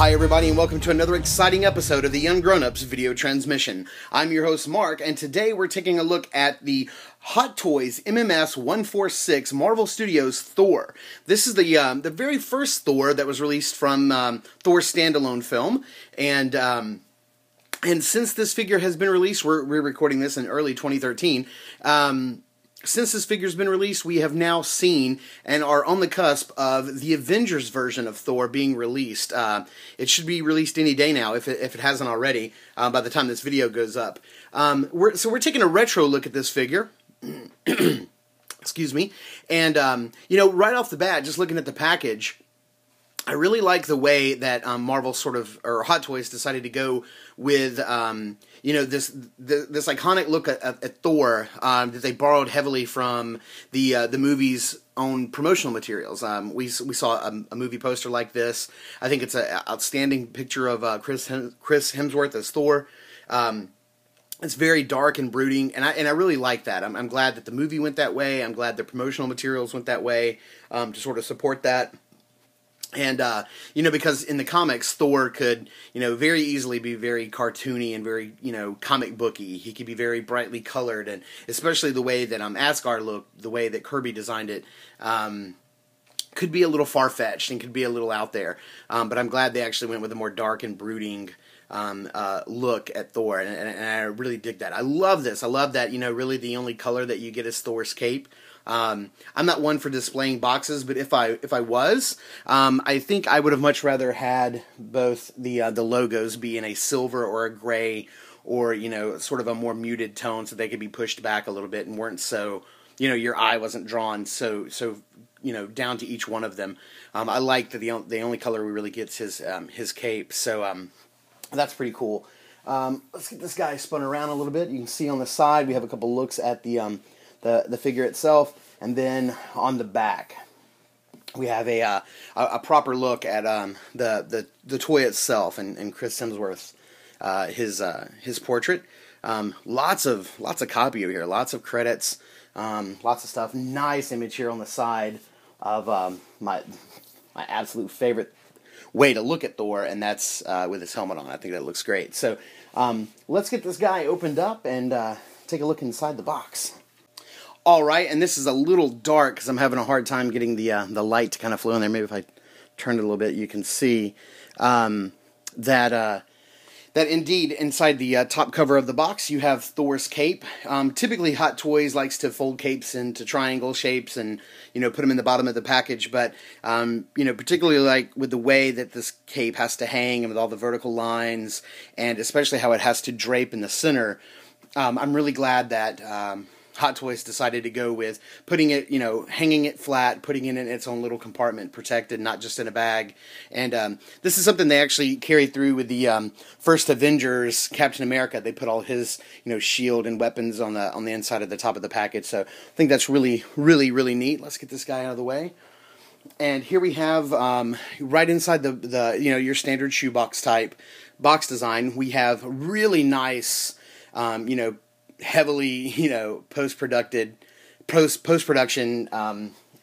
Hi everybody and welcome to another exciting episode of the Ungrownups video transmission. I'm your host Mark, and today we're taking a look at the Hot Toys MMS 146 Marvel Studios Thor. This is the very first Thor that was released from Thor's standalone film, and since this figure has been released, we're recording this in early 2013. Since this figure's been released, we have now seen and are on the cusp of the Avengers version of Thor being released. It should be released any day now, if it hasn't already, by the time this video goes up. We're taking a retro look at this figure. Excuse me. And, right off the bat, just looking at the package, I really like the way that Marvel or Hot Toys decided to go with, this iconic look at Thor that they borrowed heavily from the movie's own promotional materials. We saw a movie poster like this. I think it's an outstanding picture of Chris Hemsworth as Thor. It's very dark and brooding, and I really like that. I'm glad that the movie went that way. I'm glad the promotional materials went that way to sort of support that. And, because in the comics, Thor could, very easily be very cartoony and very, comic booky. He could be very brightly colored, and especially the way that Asgard looked, the way that Kirby designed it, could be a little far-fetched and could be a little out there. But I'm glad they actually went with a more dark and brooding look at Thor, and I really dig that. I love this. I love that, really the only color that you get is Thor's cape. I'm not one for displaying boxes, but if I was, I think I would have much rather had both the logos be in a silver or a gray or, sort of a more muted tone so they could be pushed back a little bit and weren't so, your eye wasn't drawn so down to each one of them. I like that the only color we really get is his cape, so that's pretty cool. Let's get this guy spun around a little bit. You can see on the side we have a couple looks at the figure itself, and then on the back we have a proper look at the toy itself and Chris Hemsworth's his portrait. Lots of copy over here, lots of credits, lots of stuff. Nice image here on the side of my absolute favorite way to look at Thor, and that's with his helmet on. I think that looks great. So let's get this guy opened up and take a look inside the box. Alright, and this is a little dark because I'm having a hard time getting the light to kind of flow in there. Maybe if I turn it a little bit, you can see that indeed inside the top cover of the box you have Thor's cape. Typically Hot Toys likes to fold capes into triangle shapes and put them in the bottom of the package, but particularly like with the way that this cape has to hang and with all the vertical lines and especially how it has to drape in the center, I'm really glad that Hot Toys decided to go with putting it, hanging it flat, putting it in its own little compartment, protected, not just in a bag. And this is something they actually carried through with the first Avengers, Captain America. They put all his, shield and weapons on the inside of the top of the package. So I think that's really, really, really neat. Let's get this guy out of the way. And here we have, right inside the your standard shoebox type box design, we have really nice, heavily, post-production,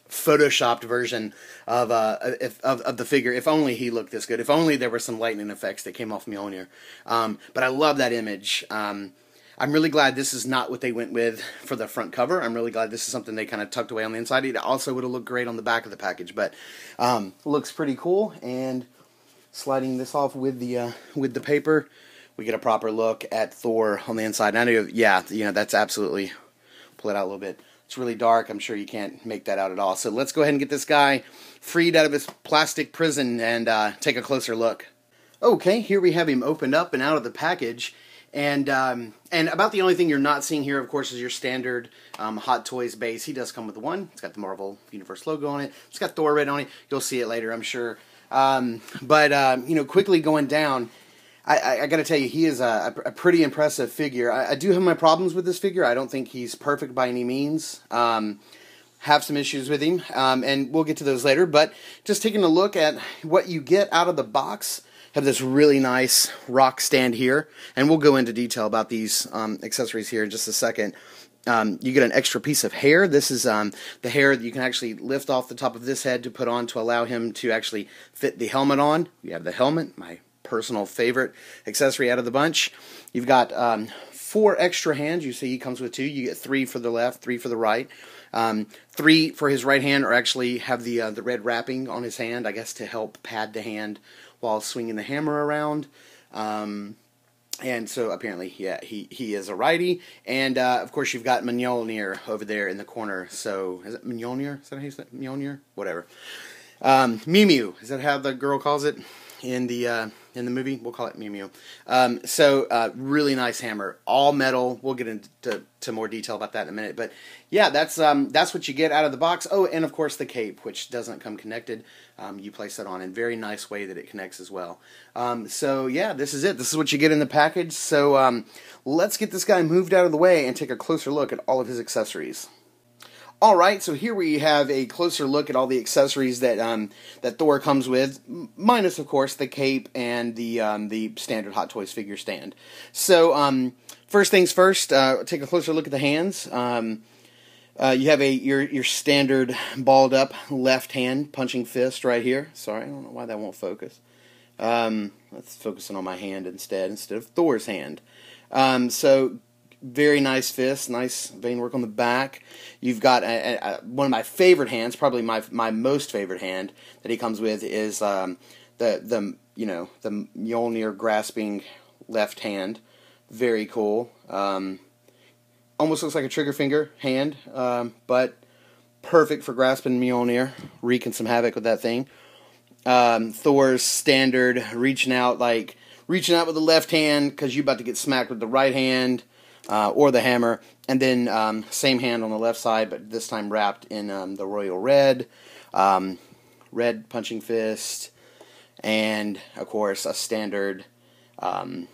photoshopped version of the figure. If only he looked this good. If only there were some lightning effects that came off Mjolnir. But I love that image. I'm really glad this is not what they went with for the front cover. I'm really glad this is something they kind of tucked away on the inside. It also would have looked great on the back of the package, but looks pretty cool. And sliding this off with the paper, we get a proper look at Thor on the inside. And I know, that's absolutely, pull it out a little bit. It's really dark. I'm sure you can't make that out at all. So let's go ahead and get this guy freed out of his plastic prison and take a closer look. Okay, here we have him opened up and out of the package. And about the only thing you're not seeing here, of course, is your standard Hot Toys base. He does come with one. It's got the Marvel Universe logo on it. It's got Thor written on it. You'll see it later, I'm sure. Quickly going down, I got to tell you, he is a pretty impressive figure. I do have my problems with this figure. I don't think he's perfect by any means. Have some issues with him, and we'll get to those later. But just taking a look at what you get out of the box, have this really nice rock stand here, and we'll go into detail about these accessories here in just a second. you get an extra piece of hair. This is the hair that you can actually lift off the top of this head to put on to allow him to actually fit the helmet on. You have the helmet, my personal favorite accessory out of the bunch. You've got 4 extra hands. You see he comes with 2. You get 3 for the left, 3 for the right. 3 for his right hand, or actually have the red wrapping on his hand, I guess to help pad the hand while swinging the hammer around. And so apparently, yeah, he is a righty. And of course, you've got Mjolnir over there in the corner. So is it Mjolnir? Is that how you say it? Mjolnir? Whatever. Mew Mew. Is that how the girl calls it in the movie? We'll call it Mew Mew. So really nice hammer, all metal. We'll get into more detail about that in a minute. But yeah, that's what you get out of the box. Oh, and of course the cape, which doesn't come connected. You place that on in a very nice way that it connects as well. So yeah, this is it. This is what you get in the package. So let's get this guy moved out of the way and take a closer look at all of his accessories. Alright, so here we have a closer look at all the accessories that that Thor comes with, minus, of course, the cape and the standard Hot Toys figure stand. So, first things first, take a closer look at the hands. You have your standard balled-up left hand punching fist right here. Sorry, I don't know why that won't focus. Let's focus on my hand instead of Thor's hand. So, very nice fist, nice vein work on the back. You've got one of my favorite hands, probably my most favorite hand that he comes with is the Mjolnir grasping left hand. Very cool. Almost looks like a trigger finger hand, but perfect for grasping Mjolnir, wreaking some havoc with that thing. Thor's standard reaching out with the left hand because you're about to get smacked with the right hand. Or the hammer, and then same hand on the left side, but this time wrapped in the royal red, red punching fist, and of course a standard, hammer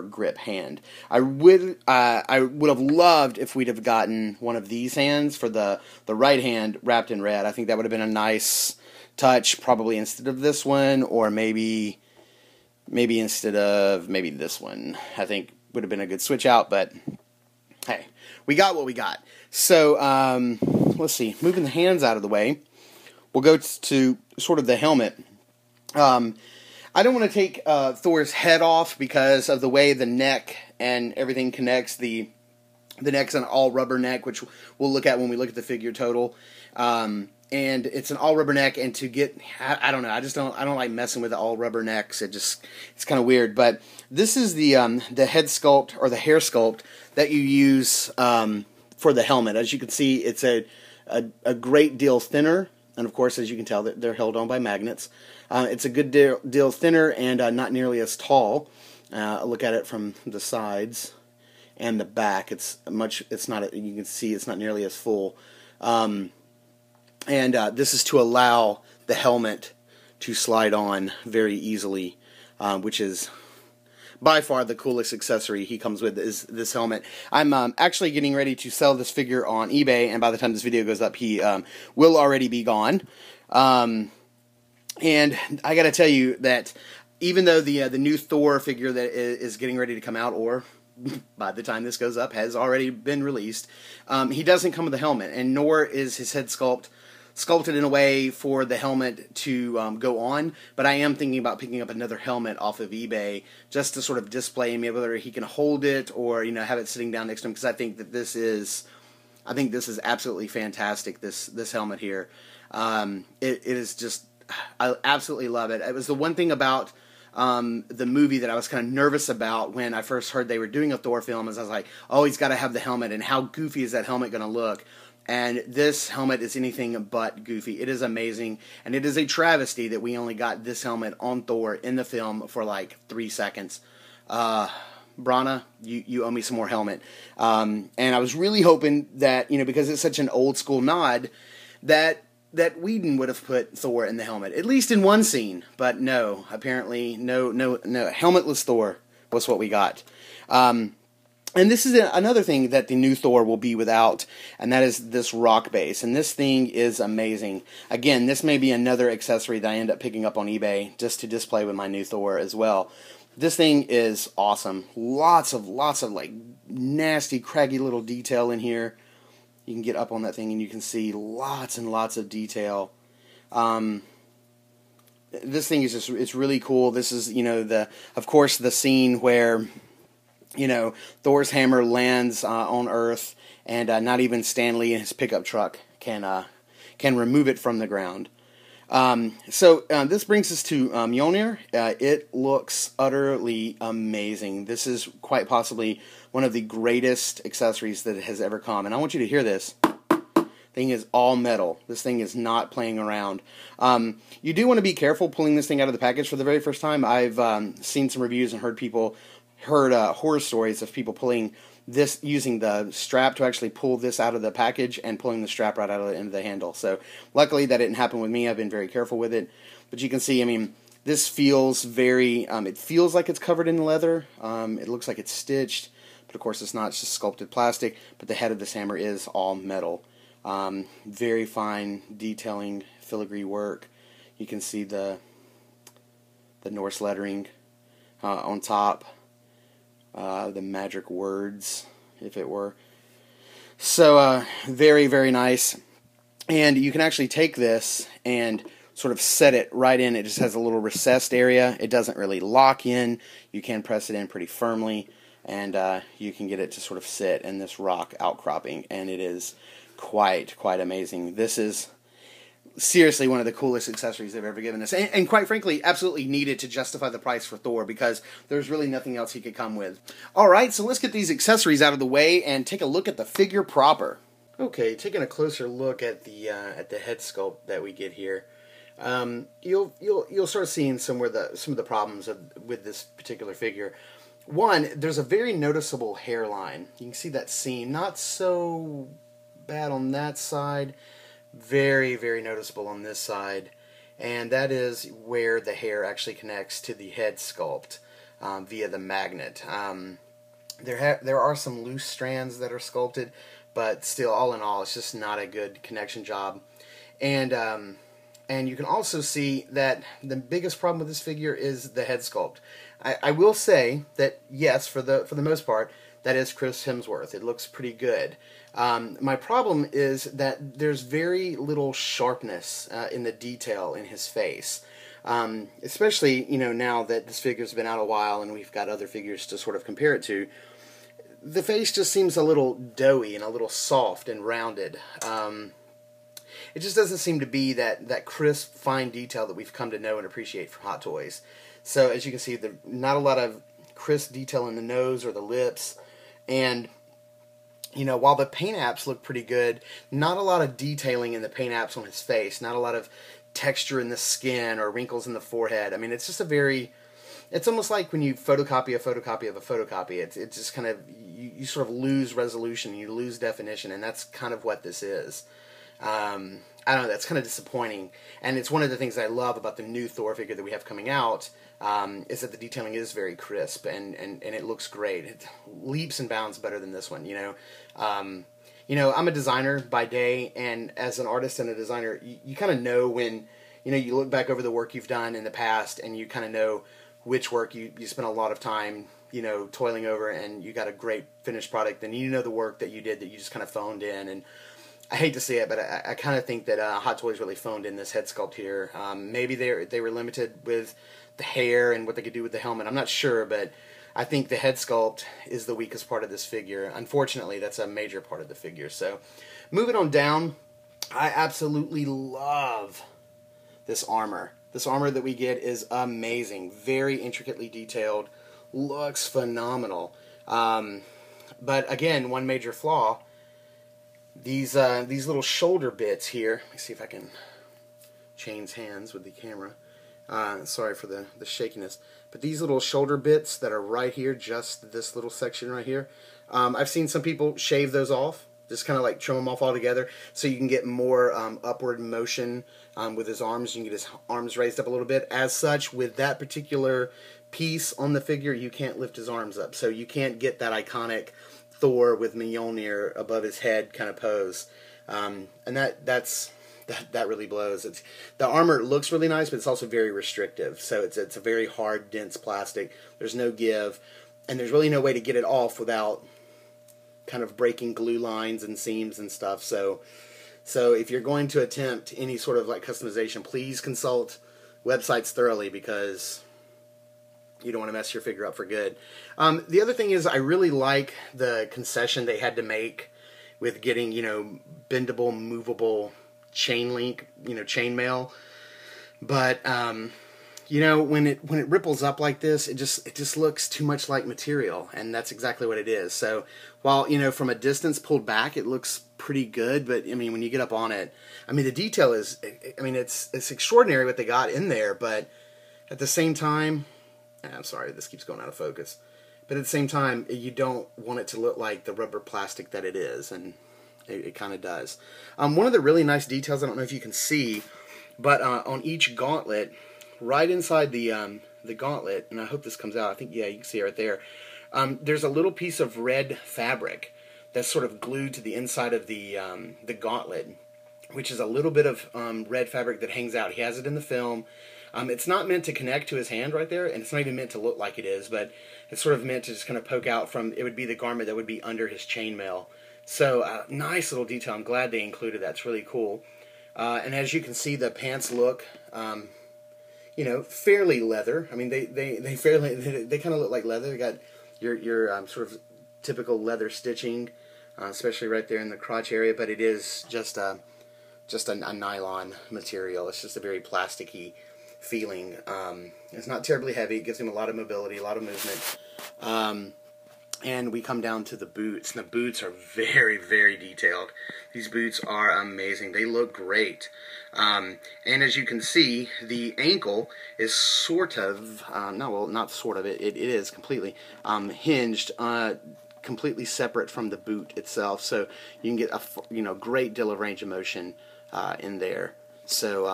grip hand. I would have loved if we'd have gotten one of these hands for the right hand wrapped in red. I think that would have been a nice touch, probably instead of this one, or maybe instead of this one. I think would have been a good switch out, but hey, we got what we got. So, let's see. Moving the hands out of the way, we'll go to sort of the helmet. I don't want to take Thor's head off because of the way the neck and everything connects. The neck's an all-rubber neck, which we'll look at when we look at the figure total. And it's an all-rubber neck, and to get, I don't know, I don't like messing with the all-rubber necks. It's kind of weird. But this is the head sculpt, or the hair sculpt, that you use for the helmet. As you can see, it's a great deal thinner, and of course, as you can tell, they're held on by magnets. It's a good deal thinner and not nearly as tall. Look at it from the sides and the back. You can see it's not nearly as full. And this is to allow the helmet to slide on very easily, which is by far the coolest accessory he comes with is this helmet. I'm actually getting ready to sell this figure on eBay, and by the time this video goes up, he will already be gone. And I got to tell you that even though the new Thor figure that is getting ready to come out, or by the time this goes up, has already been released, he doesn't come with a helmet, and nor is his head sculpted in a way for the helmet to go on, but I am thinking about picking up another helmet off of eBay just to sort of display maybe whether he can hold it or have it sitting down next to him, because I think this is absolutely fantastic, this helmet here. It is just, I absolutely love it. It was the one thing about the movie that I was kind of nervous about when I first heard they were doing a Thor film, is I was like, oh, he's got to have the helmet, and how goofy is that helmet going to look? And this helmet is anything but goofy. It is amazing, and it is a travesty that we only got this helmet on Thor in the film for like 3 seconds. Brana, you owe me some more helmet. And I was really hoping that, because it's such an old school nod, that Whedon would have put Thor in the helmet, at least in one scene. But no, apparently no, helmetless Thor was what we got. And this is another thing that the new Thor will be without, and that is this rock base. And this thing is amazing. Again, this may be another accessory that I end up picking up on eBay just to display with my new Thor as well. This thing is awesome. Lots of like nasty, craggy little detail in here. You can get up on that thing and you can see lots and lots of detail. This thing is it's really cool. This is, of course, the scene where, Thor's hammer lands on Earth, and not even Stanley in his pickup truck can remove it from the ground. So this brings us to Mjolnir. It looks utterly amazing. This is quite possibly one of the greatest accessories that has ever come. And I want you to hear this. Thing is all metal. This thing is not playing around. You do want to be careful pulling this thing out of the package for the very first time. I've seen some reviews and heard horror stories of people pulling this, using the strap to actually pull this out of the package and pulling the strap right out of the end of the handle. So luckily that didn't happen with me. I've been very careful with it. But you can see, I mean, this feels very, it feels like it's covered in leather. It looks like it's stitched, but of course it's not. It's just sculpted plastic. But the head of this hammer is all metal. Very fine detailing, filigree work. You can see the Norse lettering on top. The magic words, if it were. So, very, very nice. And you can actually take this and sort of set it right in. It just has a little recessed area. It doesn't really lock in. You can press it in pretty firmly, and you can get it to sort of sit in this rock outcropping, and it is quite amazing. This is seriously one of the coolest accessories they've ever given us, and quite frankly, absolutely needed to justify the price for Thor, because there's really nothing else he could come with. Alright, so let's get these accessories out of the way and take a look at the figure proper. Okay, taking a closer look at the head sculpt that we get here, you'll start seeing some of the problems with this particular figure. One, there's a very noticeable hairline. You can see that seam, not so bad on that side, very, very noticeable on this side, and that is where the hair actually connects to the head sculpt via the magnet. There are some loose strands that are sculpted, but still, all in all, it's just not a good connection job. And you can also see that the biggest problem with this figure is the head sculpt. I will say that yes, for the most part, that is Chris Hemsworth. It looks pretty good. My problem is that there's very little sharpness in the detail in his face. Especially, now that this figure's been out a while and we've got other figures to sort of compare it to. The face just seems a little doughy and a little soft and rounded. It just doesn't seem to be that crisp, fine detail that we've come to know and appreciate from Hot Toys. So, as you can see, not a lot of crisp detail in the nose or the lips. And, while the paint apps look pretty good, not a lot of detailing in the paint apps on his face. Not a lot of texture in the skin or wrinkles in the forehead. I mean, it's just it's almost like when you photocopy a photocopy of a photocopy. It's just kind of, you sort of lose resolution, you lose definition, and that's kind of what this is. I don't know, that's kind of disappointing. And it's one of the things that I love about the new Thor figure that we have coming out, is that the detailing is very crisp, and it looks great. It leaps and bounds better than this one, I'm a designer by day, and as an artist and a designer, you kind of know when, you look back over the work you've done in the past, and you kind of know which work you spent a lot of time, toiling over, and you got a great finished product, then the work that you did that you just kind of phoned in. And I hate to say it, but I kind of think that Hot Toys really phoned in this head sculpt here. Maybe they were limited with the hair and what they could do with the helmet. I'm not sure, but I think the head sculpt is the weakest part of this figure. Unfortunately, that's a major part of the figure. So, moving on down, I absolutely love this armor. This armor that we get is amazing. Very intricately detailed. Looks phenomenal. But again, one major flaw. These little shoulder bits here. Let me see if I can change hands with the camera. Sorry for the shakiness. But these little shoulder bits that are right here, just this little section right here, I've seen some people shave those off. Just kind of like trim them off altogether so you can get more upward motion with his arms. You can get his arms raised up a little bit. As such, with that particular piece on the figure, you can't lift his arms up. So you can't get that iconic Thor with Mjolnir above his head kind of pose. And that's that really blows. The armor looks really nice, but it's also very restrictive. So it's a very hard, dense plastic. There's no give, and there's really no way to get it off without kind of breaking glue lines and seams and stuff. So if you're going to attempt any sort of like customization, please consult websites thoroughly, because you don't want to mess your figure up for good. The other thing is, I really like the concession they had to make with getting, bendable, movable chain link, chainmail. But, when it ripples up like this, it just looks too much like material, and that's exactly what it is. So while, from a distance pulled back, it looks pretty good, but when you get up on it, the detail is, it's extraordinary what they got in there, but at the same time, I'm sorry, this keeps going out of focus. But at the same time, you don't want it to look like the rubber plastic that it is, and it kind of does. One of the really nice details, I don't know if you can see, but on each gauntlet, right inside the gauntlet, and I hope this comes out, I think, yeah, you can see it right there, there's a little piece of red fabric that's sort of glued to the inside of the gauntlet, which is a little bit of red fabric that hangs out. He has it in the film. It's not meant to connect to his hand right there, and it's not even meant to look like it is, but it's sort of meant to just kind of poke out from, it would be the garment that would be under his chainmail. So, nice little detail. I'm glad they included that. It's really cool. And as you can see, the pants look, fairly leather. They kind of look like leather. They got your sort of typical leather stitching, especially right there in the crotch area, but it is just a nylon material. It's just a very plasticky feeling. It's not terribly heavy. It gives him a lot of mobility, a lot of movement. And we come down to the boots. And the boots are very, very detailed. These boots are amazing. They look great. And as you can see, the ankle is sort of, not sort of, it is completely hinged, completely separate from the boot itself. So you can get a great deal of range of motion in there. So,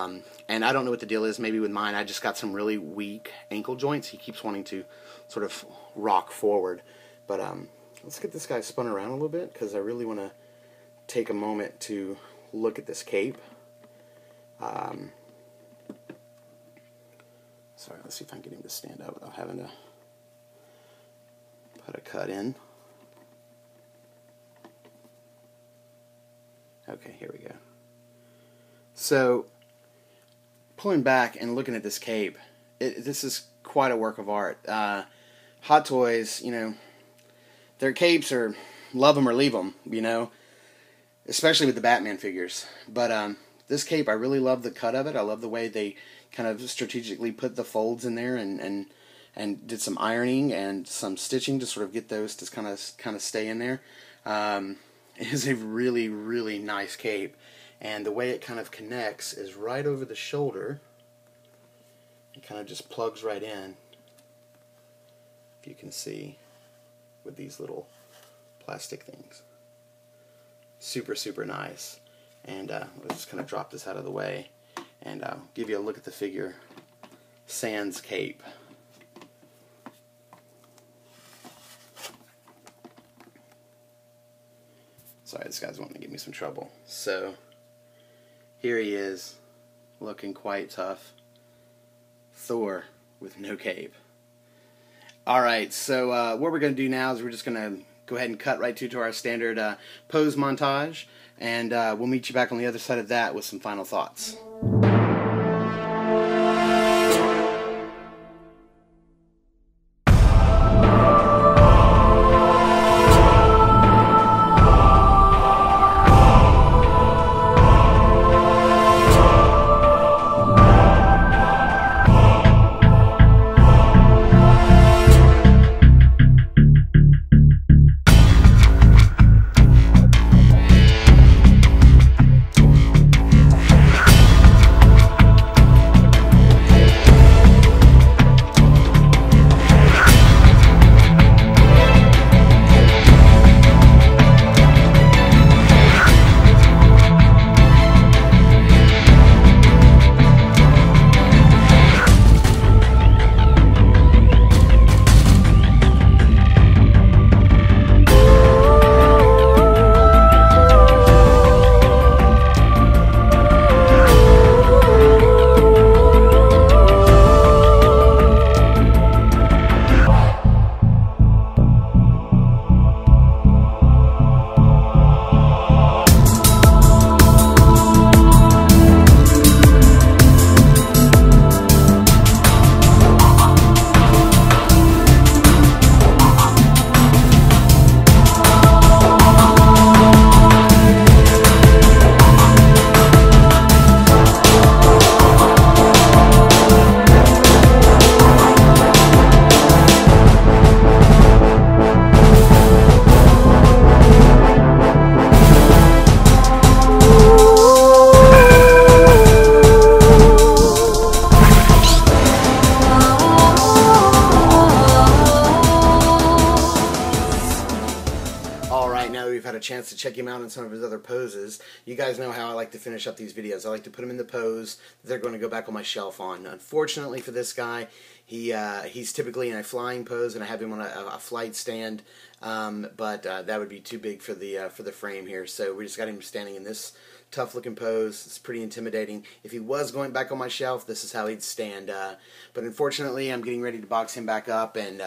and I don't know what the deal is. Maybe with mine, I just got some really weak ankle joints. He keeps wanting to sort of rock forward. But let's get this guy spun around a little bit, because I really want to take a moment to look at this cape. Sorry, let's see if I can get him to stand up without having to put a cut in. Okay, here we go. So, pulling back and looking at this cape, this is quite a work of art. Hot Toys, their capes are love them or leave them, especially with the Batman figures. But this cape, I really love the cut of it. I love the way they kind of strategically put the folds in there and did some ironing and some stitching to sort of get those to kind of stay in there. It is a really, really nice cape. And the way it kind of connects is right over the shoulder. It kind of just plugs right in, if you can see, with these little plastic things. Super, super nice. And let's just kind of drop this out of the way and give you a look at the figure sans cape. Sorry, this guy's wanting to give me some trouble. So, here he is, looking quite tough. Thor with no cape. Alright, so what we're going to do now is we're just going to go ahead and cut right to our standard pose montage, and we'll meet you back on the other side of that with some final thoughts. to check him out in some of his other poses, you guys know how I like to finish up these videos. I like to put them in the pose that they're going to go back on my shelf on. Unfortunately for this guy, he's typically in a flying pose, and I have him on a flight stand, but that would be too big for the frame here. So we just got him standing in this tough looking pose. It's pretty intimidating. If he was going back on my shelf, this is how he'd stand. But unfortunately, I'm getting ready to box him back up and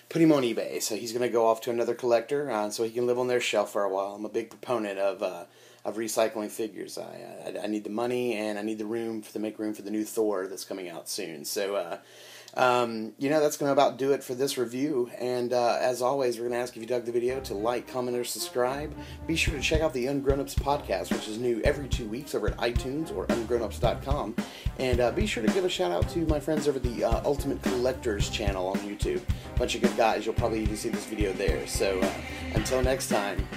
put him on eBay. So he's going to go off to another collector so he can live on their shelf for a while. I'm a big proponent of recycling figures. I need the money, and I need the room to make room for the new Thor that's coming out soon. So that's going to about do it for this review, and as always, we're going to ask if you dug the video to like, comment, or subscribe. Be sure to check out the Ungrownups podcast, which is new every 2 weeks over at iTunes or ungrownups.com, and be sure to give a shout out to my friends over the Ultimate Collectors channel on YouTube. Bunch of good guys. You'll probably even see this video there. So until next time.